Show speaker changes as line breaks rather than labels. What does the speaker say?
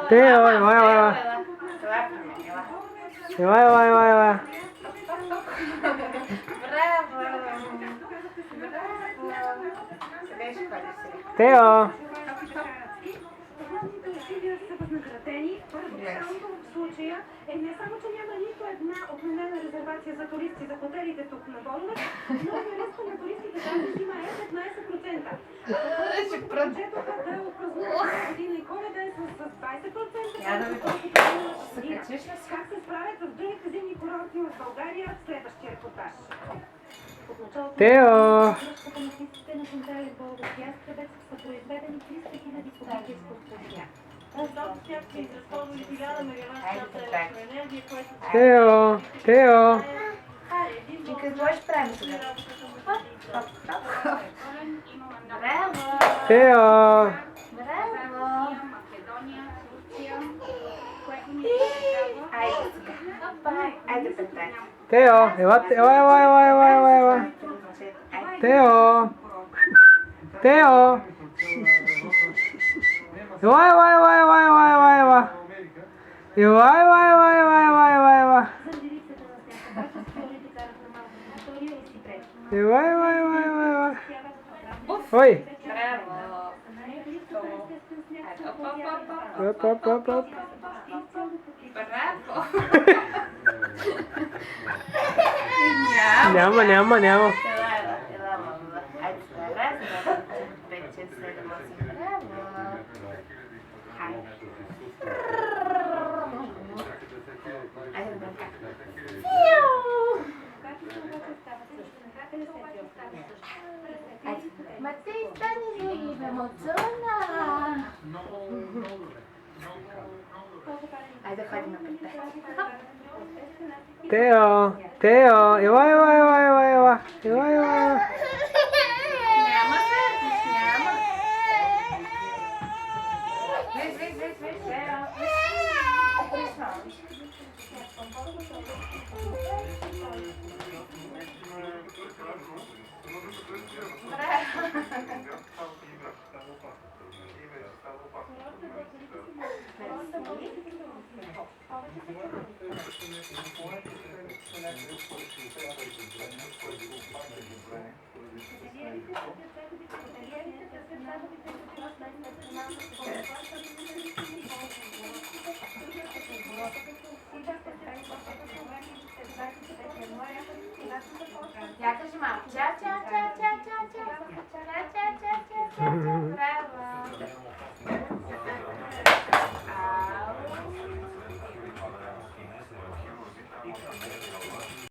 Teo, ahí va, ahí va. Ahí va, ahí va, ahí va, ahí va. Teo.
В случая е не само, че няма нито една отменена резервация за туристи за хотелите тук на Бондър, но и ръста на туристите даже има 15%. Четоха да отпразнуват година и Коледа е с 20%. Как се справят в другите зимни курорти в България в следващия репортаж.
Тео.
На централи в Българския Язкребец са произведени 300 000 кубики изкуствения.
Тео, Тео.
И какво ще правим сега? Браво!
Тео.
Браво! Айде сега. Айде петте.
Тео, ела, ела, ела, ела, ела, ела, ела. Тео. Тео. Ела, ела, ела, ела, ела, ела, ела. Ела, ела, ела, ела, ела, ела, ела. Ела, ела, ела, ела, ела. Ой.
Браво!
Оп, оп, оп, оп.
Браво!
Няма, няма, няма.
Ела, мама. Айде сега. Раз, два, три, 5, 6, 7, 8. Браво! Хайде. Айде, брака. Матей, стани, любим, отзона! Айде, ходим на петте.
Тео, Тео. Ела, ела, ела, ела, ела. Ела, ела, ела.
Няма се, няма. Виж, Тео. Виж, мамо. Я кажи, мамо. Чао, чао, чао, чао, чао, чао. Чао, чао, чао, чао, чао.